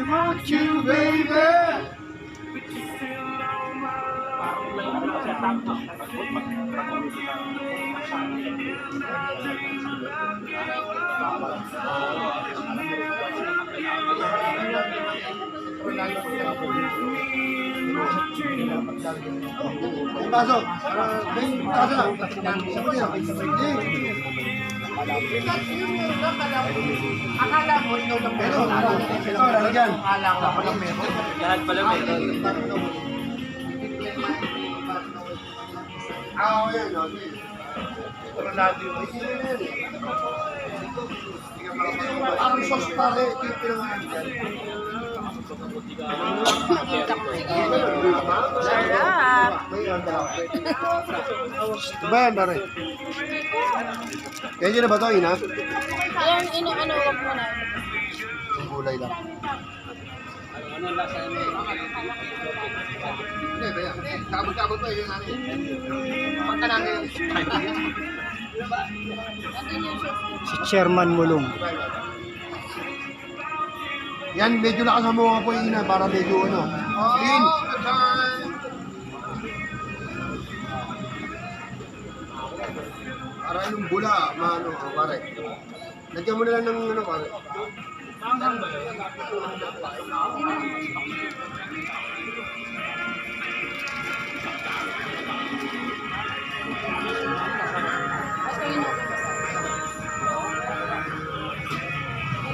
want you, baby. Pasok. Akala mo, ikaw lang meron. Akala ko lang meron. Lahat pala meron. Yan. Coronado yun. Ang sauce pare, keep lang yan. Sarap. Ito ba yan, pare? Kaya na ba ito, Ina? Ayan, wag mo na. Ang gulay lang. Ano lasa yun? Hindi, kaya. Kabot-kabot pa yun namin. Pagka namin. Si Chairman Mulong. Yan, medyo lakas mo nga po yung Ina para medyo ano. Clean. Para yung bula, maano, pare. Lagyan mo na lang ng ano, pare.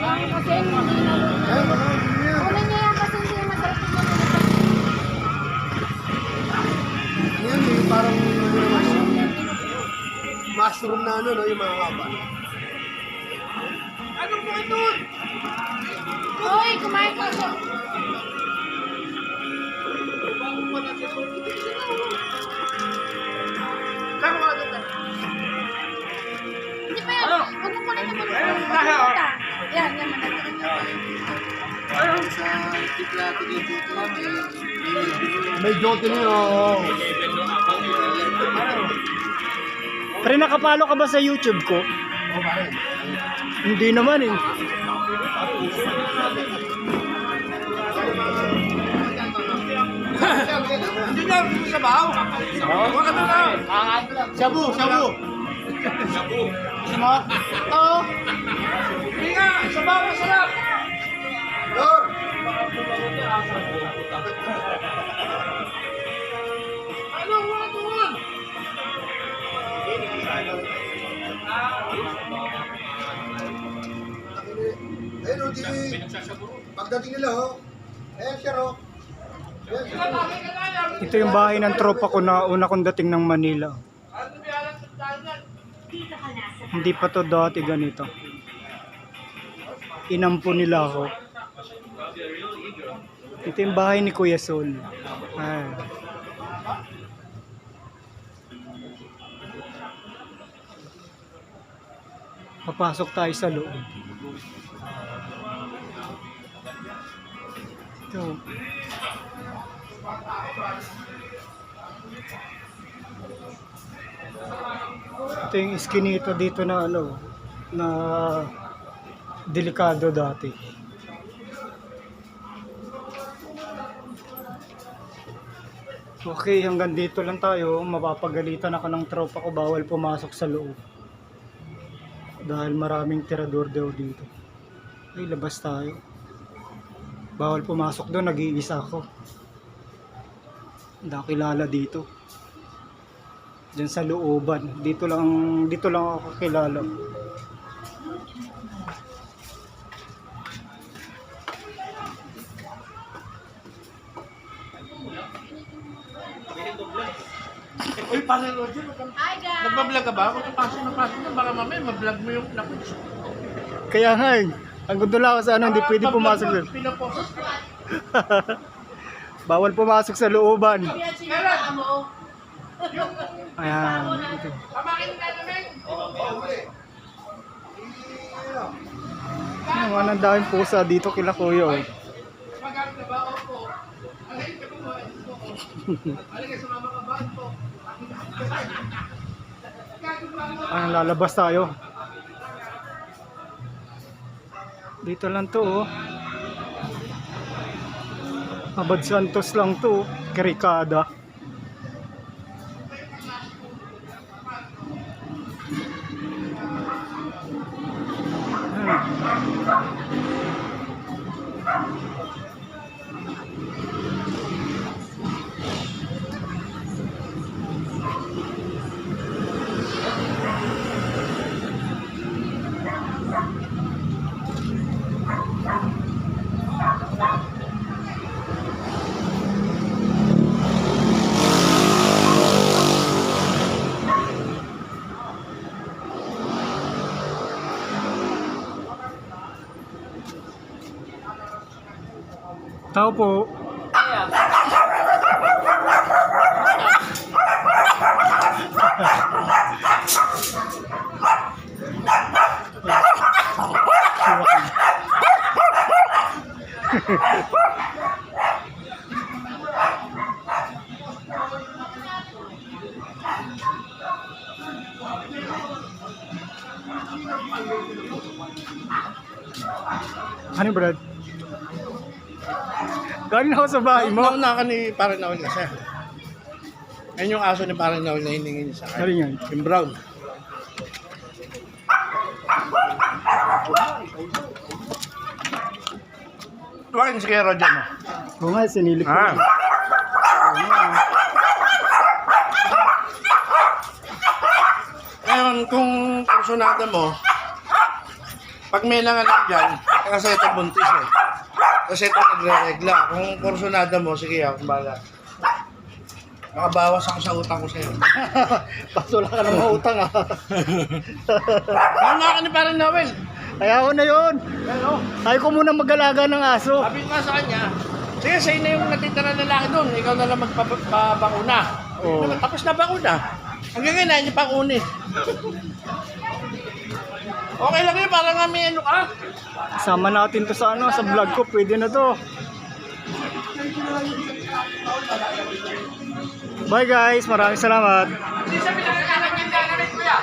Kasi kunin niya yan kasi hindi yung masarap yung Yan, yung parang mushroom na ano, no, yung mga kaba. Anong mga doon? Hoy, kumain ka siya. Saan mga doon? Hindi pa yan. Huwag mo kunin naman. Yan, madagdagan niya. Sa tiplato dito, may jote na yun. Pre, nakapalo ka ba sa YouTube ko? Hindi naman eh. Hindi nga, sa bahaw. Huwag ka na. Shabu, shabu. Smoke. Ito. Hindi nga, sa bahaw masarap. Lord. Ano, mga doon? Ayun, o, di. Pagdating nila, ho. Ayan siya, ho. Ayan siya, ho. Ito yung bahay ng tropa ko na una kong dating ng Manila. Hindi pa to dati ganito. Inampo nila ako. Ito yung bahay ni Kuya Sol. Ay. Papasok tayo sa loob. Ito. Ito yung iskinita dito na ano, na delikado dati. Okay, hanggang dito lang tayo. Mapapagalitan ako ng tropa ko, bawal pumasok sa loob. Dahil maraming tirador daw dito. Ay, labas tayo. Bawal pumasok doon, nag-iisa ako. Hindi ako kilala dito. Diyan sa looban. Dito lang ako kilala. Uy, parang Roger. Hi guys! Nagbablog ka ba? Kung pasok na, baka mamaya mablog mo yung nakuts. Kaya nga eh. Ang gundo lang ako sa ano, hindi pwede pumasok doon. Pinapost. Bawal pumasok sa looban. Kailan? Ayan. Pamakin na namin. Ang anong daming pusa dito kila Kuya. Oh. Magamit na ba? Opo. Alay ka po. Alay ka, sumama ka ba? Opo. Ayan, lalabas tayo. Dito lang to oh. Abad Santos lang to, Karikada. Tao po. Ano Brad? Galing ako sa bahay mo. Nauna ka ni Parang Nawal kasi. Yan yung aso ni Parang Nawal na hiningin niya sa akin. Galing yan. Yung brown. Tuwakin si Kuya Roger mo. Oo nga, sinilip ko. Ah. Ngayon, kung kursunada mo, pag may nanganak dyan, kasi ito buntis eh. Kasi ito nagre-regla. Kung kursunada mo, sige ako, bahala. Makabawas ako sa utang ko sa'yo. Pasula ka ng mga utang ah. Nauna ka ni Parang Nawel. Ayaw ko na yun. Ayaw ko muna mag-alaga ng aso. Sabi ko nga sa kanya, sige, sa'yo na yung natitira na lalaki doon. Ikaw na lang magpabakuna. Oo. Tapos na bakuna. Hanggang ngayon, hindi pa uni. Okay lang yun, parang nga may ano ka. Sama natin to sa ano, sa vlog ko. Pwede na to. Bye guys, maraming salamat. Hindi sa pinagkakalan niya na rin, kuya.